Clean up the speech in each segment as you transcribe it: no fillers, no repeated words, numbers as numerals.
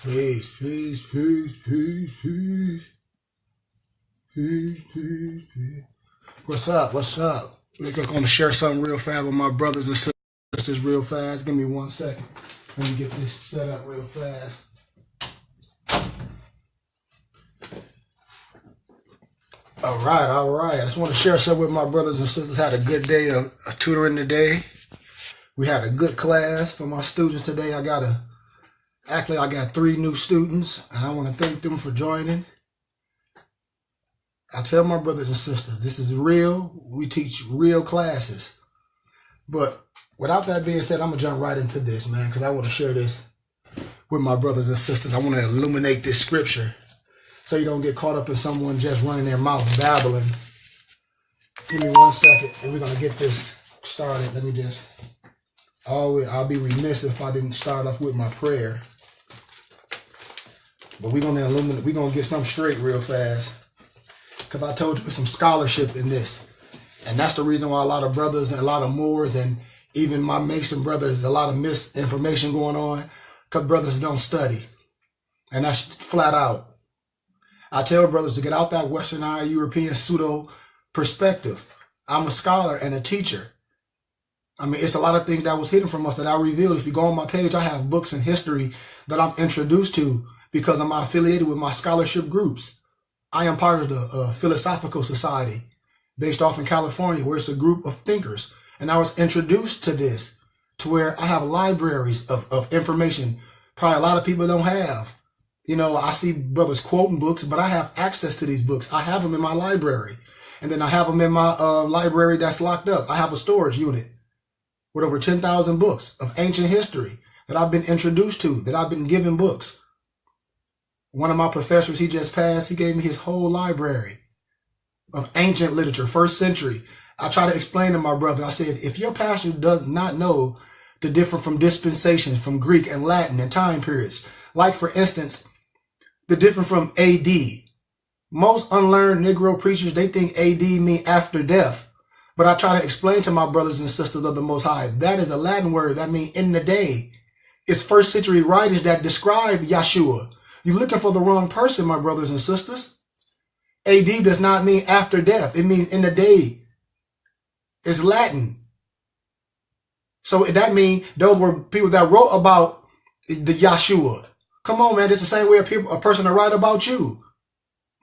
Peace, peace, peace, peace, peace, peace, peace, peace. What's up? What's up? We're going to share something real fast with my brothers and sisters real fast. Give me 1 second. Let me get this set up real fast. All right. I just want to share something with my brothers and sisters. Had a good day of tutoring today. We had a good class for my students today. I got 3 new students, and I want to thank them for joining. I tell my brothers and sisters, this is real. We teach real classes. But without that being said, I'm going to jump right into this, man, because I want to share this with my brothers and sisters. I want to illuminate this scripture so you don't get caught up in someone just running their mouth babbling. Give me 1 second, and we're going to get this started. Let me just... I'll be remiss if I didn't start off with my prayer. But we're gonna illuminate. We're gonna get something straight real fast, because I told you there's some scholarship in this, and that's the reason why a lot of brothers and a lot of Moors and even my Mason brothers, a lot of misinformation going on, because brothers don't study, and that's flat out. I tell brothers to get out that Westernized European pseudo perspective. I'm a scholar and a teacher. I mean, it's a lot of things that was hidden from us that I revealed. If you go on my page, I have books in history that I'm introduced to because I'm affiliated with my scholarship groups. I am part of the Philosophical Society based off in California, where it's a group of thinkers. And I was introduced to this to where I have libraries of information probably a lot of people don't have. You know, I see brothers quoting books, but I have access to these books. I have them in my library. And then I have them in my library that's locked up. I have a storage unit with over 10,000 books of ancient history that I've been introduced to, that I've been given books. One of my professors, he just passed, he gave me his whole library of ancient literature, 1st century. I try to explain to my brother, I said, if your pastor does not know the difference from dispensations, from Greek and Latin and time periods, like for instance, the difference from AD. Most unlearned Negro preachers, they think AD mean after death. But I try to explain to my brothers and sisters of the Most High, that is a Latin word. That means in the day. It's 1st century writers that describe Yeshua. You're looking for the wrong person, my brothers and sisters. AD does not mean after death. It means in the day. It's Latin. So that means those were people that wrote about the Yeshua. Come on, man. It's the same way a person to write about you.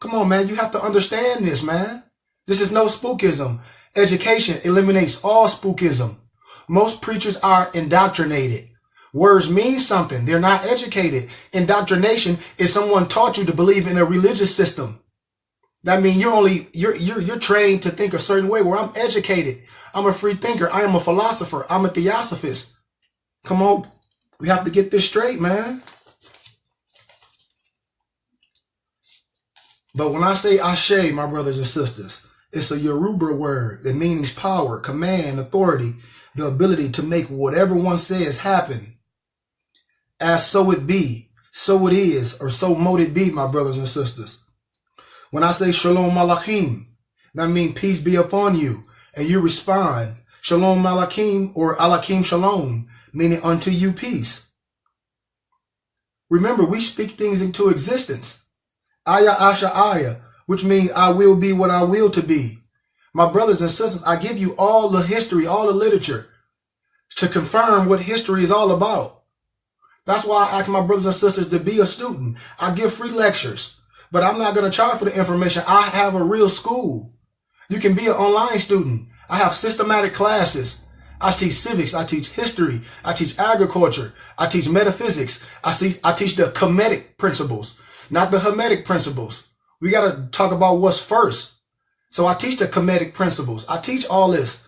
Come on, man. You have to understand this, man. This is no spookism. Education eliminates all spookism. Most preachers are indoctrinated. Words mean something. They're not educated. Indoctrination is someone taught you to believe in a religious system. That means you're trained to think a certain way. Where I'm educated, I'm a free thinker. I am a philosopher. I'm a theosophist. Come on, we have to get this straight, man. But when I say Ashe, my brothers and sisters, it's a Yoruba word that means power, command, authority, the ability to make whatever one says happen. As so it be, so it is, or so mote it be, my brothers and sisters. When I say Shalom Malachim, that means peace be upon you, and you respond, Shalom Malachim, or Alakim Shalom, meaning unto you peace. Remember, we speak things into existence. Aya Asha Aya, which means I will be what I will to be. My brothers and sisters, I give you all the history, all the literature to confirm what history is all about. That's why I ask my brothers and sisters to be a student. I give free lectures, but I'm not going to charge for the information. I have a real school. You can be an online student. I have systematic classes. I teach civics. I teach history. I teach agriculture. I teach metaphysics. I teach the Kemetic principles, not the Hermetic principles. We got to talk about what's first. So I teach the Kemetic principles. I teach all this.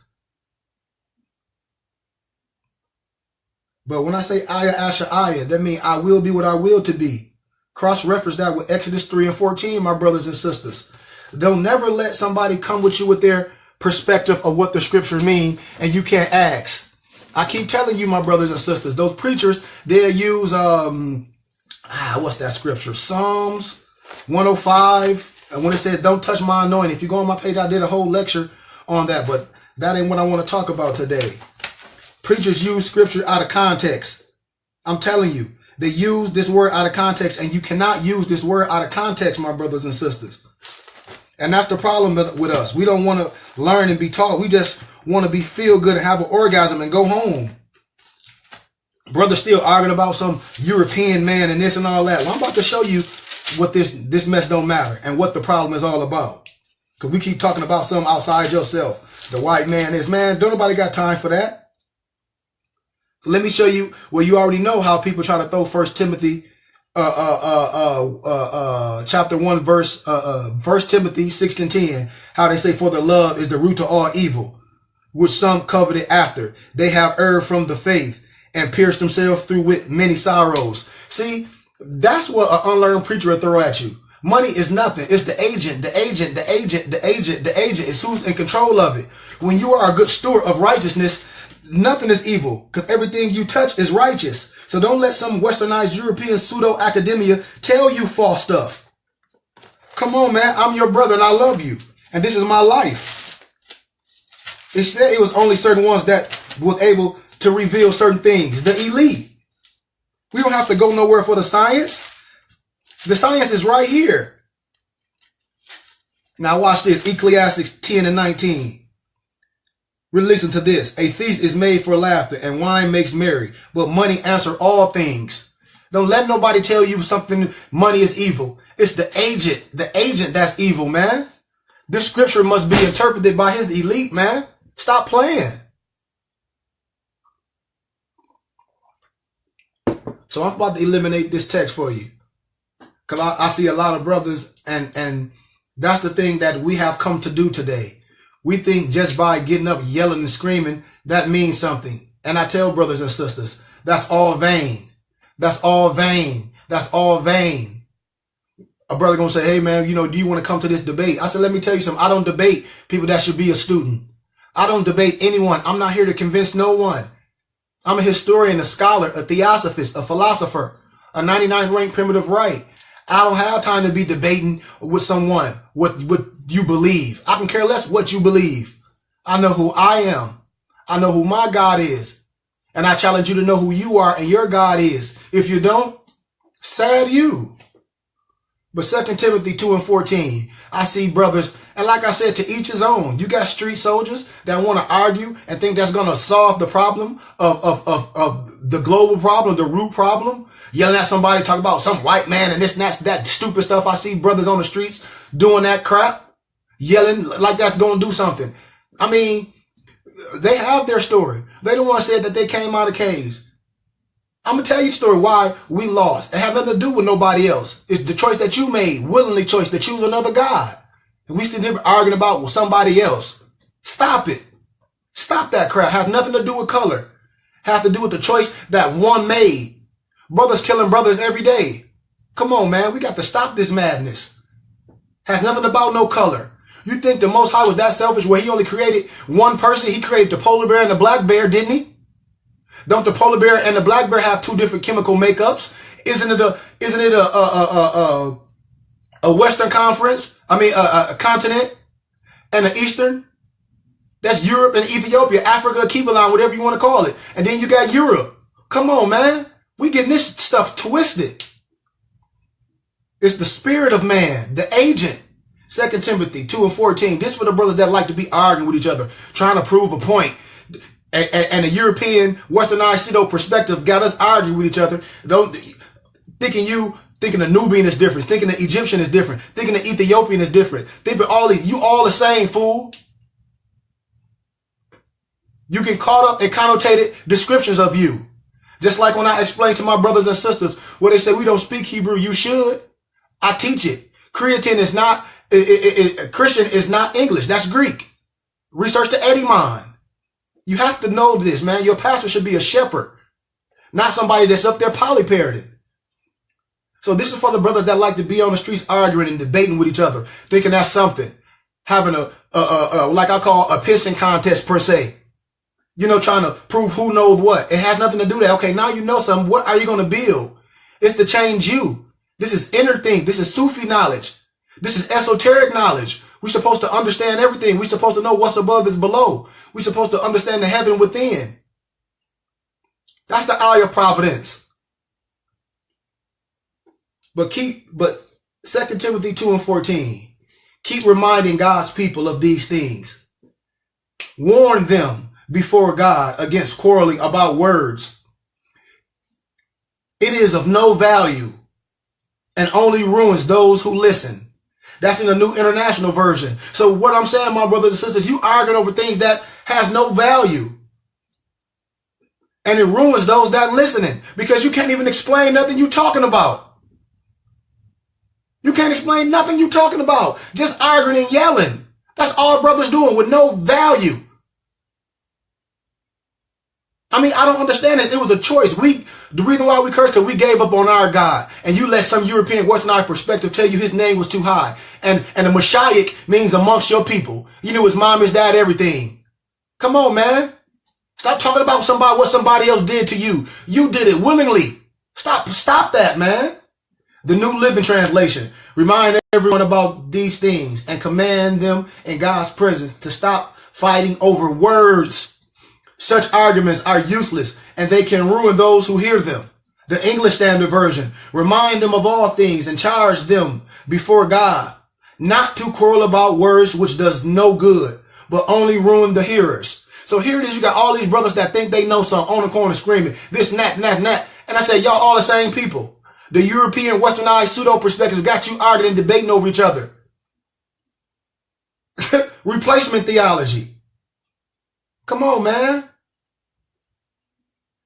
But when I say Aya Asha Aya, that means I will be what I will to be. Cross-reference that with Exodus 3 and 14, my brothers and sisters. Don't never let somebody come with you with their perspective of what the scriptures mean and you can't ask. I keep telling you, my brothers and sisters, those preachers, they'll use, what's that scripture? Psalms 105. And when it says, don't touch my anointing, if you go on my page, I did a whole lecture on that, but that ain't what I want to talk about today. Preachers use scripture out of context. I'm telling you, They use this word out of context, and you cannot use this word out of context, my brothers and sisters. And that's the problem with us. We don't want to learn and be taught. We just want to be feel good and have an orgasm and go home. Brothers still arguing about some European man and this and all that. Well, I'm about to show you what this mess don't matter and what the problem is all about. Because we keep talking about something outside yourself. The white man is, man, don't nobody got time for that. So let me show you, well, you already know how people try to throw 1 Timothy chapter 1 verse 1 Timothy 6:10, how they say, for the love is the root to all evil, which some coveted after. They have erred from the faith and pierced themselves through with many sorrows. See, that's what an unlearned preacher will throw at you. Money is nothing. It's the agent, the agent, the agent, the agent, the agent. It's who's in control of it. When you are a good steward of righteousness, nothing is evil, because everything you touch is righteous. So don't let some westernized European pseudo-academia tell you false stuff. Come on, man. I'm your brother and I love you. And this is my life. It said it was only certain ones that was able to reveal certain things. The elite. We don't have to go nowhere for the science. The science is right here. Now watch this. Ecclesiastes 10:19. Listen to this. A feast is made for laughter and wine makes merry, but money answers all things. Don't let nobody tell you something, money is evil. It's the agent that's evil, man. This scripture must be interpreted by his elite, man. Stop playing. So I'm about to eliminate this text for you. Because I see a lot of brothers, and that's the thing that we have come to do today. We think just by getting up, yelling and screaming, that means something. And I tell brothers and sisters, that's all vain. That's all vain. That's all vain. A brother gonna say, hey man, do you want to come to this debate? I said, let me tell you something. I don't debate people that should be a student. I don't debate anyone. I'm not here to convince no one. I'm a historian, a scholar, a theosophist, a philosopher, a 99th ranked primitive right. I don't have time to be debating with someone what you believe. I can care less what you believe. I know who I am. I know who my God is. And I challenge you to know who you are and your God is. If you don't, sad you. But 2 Timothy 2:14, I see brothers, and like I said, to each his own. You got street soldiers that want to argue and think that's going to solve the problem of the global problem, the root problem. Yelling at somebody, talk about some white man and this and that stupid stuff. I see brothers on the streets doing that crap, yelling like that's going to do something. I mean, they have their story. They don't want to say that they came out of caves. I'm going to tell you a story why we lost. It had nothing to do with nobody else. It's the choice that you made, willingly choice to choose another God. And we still here arguing about with somebody else. Stop it. Stop that crap. Has nothing to do with color. Has to do with the choice that one made. Brothers killing brothers every day. Come on, man. We got to stop this madness. Has nothing about no color. You think the Most High was that selfish where he only created one person? He created the polar bear and the black bear, didn't he? Don't the polar bear and the black bear have two different chemical makeups? Isn't it a Western conference? I mean, a continent and an Eastern? That's Europe and Ethiopia, Africa, Kebalan, whatever you want to call it. And then you got Europe. Come on, man. We getting this stuff twisted. It's the spirit of man, the agent. 2 Timothy 2:14. This for the brothers that like to be arguing with each other, trying to prove a point. And the European westernized pseudo perspective got us arguing with each other. Thinking the Nubian is different, thinking the Egyptian is different, thinking the Ethiopian is different, thinking you all the same, fool. You get caught up in connotated descriptions of you. Just like when I explain to my brothers and sisters where they say we don't speak Hebrew, you should. I teach it. Creatine is not, Christian is not English. That's Greek. Research the Edimon. You have to know this, man. Your pastor should be a shepherd, not somebody that's up there polyparroting. So this is for the brothers that like to be on the streets arguing and debating with each other, thinking that's something. Having like I call a pissing contest per se. Trying to prove who knows what. It has nothing to do with that. Okay, now you know something. What are you going to build? It's to change you. This is inner thing. This is Sufi knowledge. This is esoteric knowledge. We're supposed to understand everything. We're supposed to know what's above is below. We're supposed to understand the heaven within. That's the eye of providence. But 2 Timothy 2:14, keep reminding God's people of these things. Warn them before God against quarreling about words. It is of no value and only ruins those who listen. That's in the New International Version. So what I'm saying, my brothers and sisters, you arguing over things that has no value. And it ruins those that listening, because you can't even explain nothing you're talking about. You can't explain nothing you're talking about. Just arguing and yelling. That's all brothers doing with no value. I mean, I don't understand it. It was a choice. The reason why we curse, because we gave up on our God. And you let some European Western perspective tell you his name was too high. And the Mashiach means amongst your people. You knew his mom, his dad, everything. Come on, man. Stop talking about what somebody else did to you. You did it willingly. Stop that, man. The New Living Translation. Remind everyone about these things and command them in God's presence to stop fighting over words. Such arguments are useless and they can ruin those who hear them. The English Standard Version. Remind them of all things and charge them before God not to quarrel about words which does no good, but only ruin the hearers. So here it is. You got all these brothers that think they know something on the corner screaming this, and that. And I say, y'all all the same people. The European westernized pseudo perspective got you arguing and debating over each other. Replacement theology. Come on, man.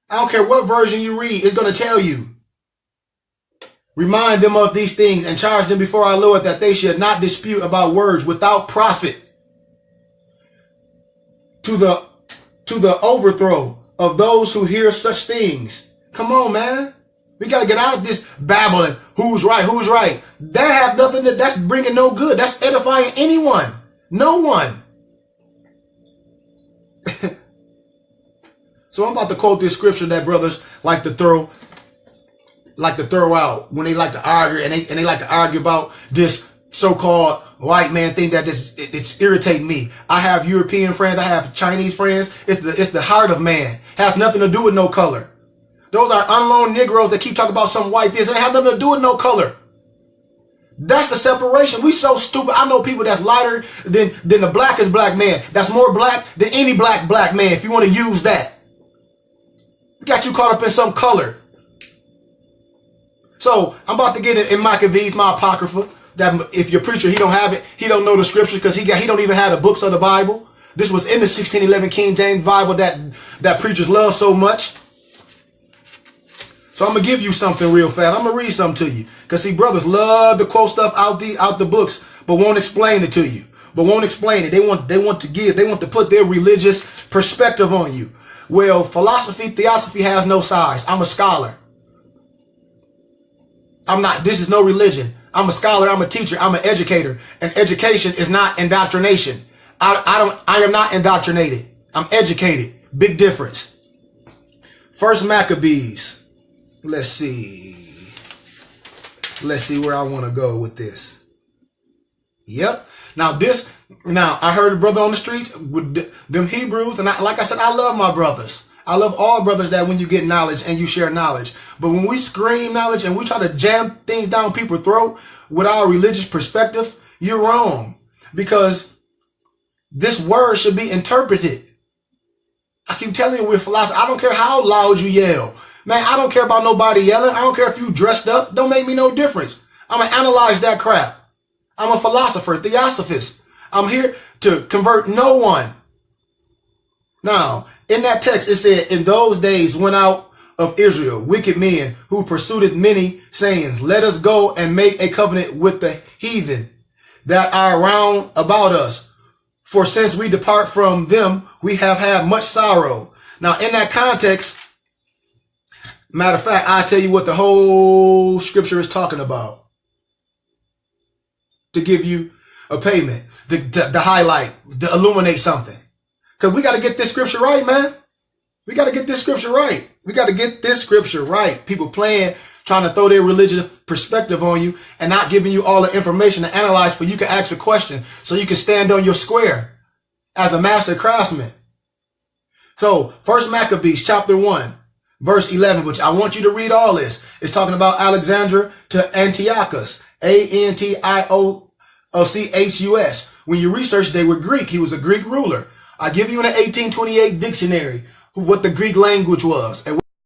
I don't care what version you read, it's going to tell you. Remind them of these things and charge them before our Lord that they should not dispute about words without profit to the overthrow of those who hear such things. Come on, man. We got to get out of this babbling. Who's right? That has nothing that's bringing no good. That's edifying anyone. No one. So I'm about to quote this scripture that brothers like to throw out when they like to argue, and they like to argue about this so-called white man thing that it's irritating me. I have European friends, I have Chinese friends. It's the heart of man. Has nothing to do with no color. Those are unknown Negroes that keep talking about some white this, and it has nothing to do with no color. That's the separation. We so stupid. I know people that's lighter than the blackest black man. That's more black than any black man, if you want to use that. Got you caught up in some color. So I'm about to get in Maccabees, my apocrypha. That if your preacher, he don't have it, he don't know the scriptures because he don't even have the books of the Bible. This was in the 1611 King James Bible that preachers love so much. So I'm gonna give you something real fast. I'm gonna read something to you, because see, brothers love to quote stuff out the books, but won't explain it to you. But won't explain it. They want to put their religious perspective on you. Well, theosophy has no size. I'm a scholar. This is no religion. I'm a scholar, I'm a teacher, I'm an educator. And education is not indoctrination. I am not indoctrinated. I'm educated. Big difference. First Maccabees. Let's see where I want to go with this. Yep. Now I heard a brother on the streets with them Hebrews, and like I said, I love my brothers. I love all brothers that when you get knowledge and you share knowledge. But when we scream knowledge and we try to jam things down people's throat with our religious perspective, you're wrong. Because this word should be interpreted. I keep telling you, with philosophy, I don't care how loud you yell. Man, I don't care about nobody yelling. I don't care if you dressed up. Don't make me no difference. I'm going to analyze that crap. I'm a philosopher, theosophist. I'm here to convert no one. Now, in that text, it said, in those days went out of Israel wicked men who pursued many, saying, let us go and make a covenant with the heathen that are round about us. For since we depart from them, we have had much sorrow. Now, in that context, matter of fact, I'll tell you what the whole scripture is talking about, to give you a payment, to highlight, to illuminate something. Because we got to get this scripture right, man. We got to get this scripture right. We got to get this scripture right. People trying to throw their religious perspective on you and not giving you all the information to analyze for you can ask a question so you can stand on your square as a master craftsman. So, First Maccabees chapter 1, verse 11, which I want you to read all this. It's talking about Alexandra to Antiochus, Antiochus. When you research, they were Greek. He was a Greek ruler. I give you in an 1828 dictionary what the Greek language was. And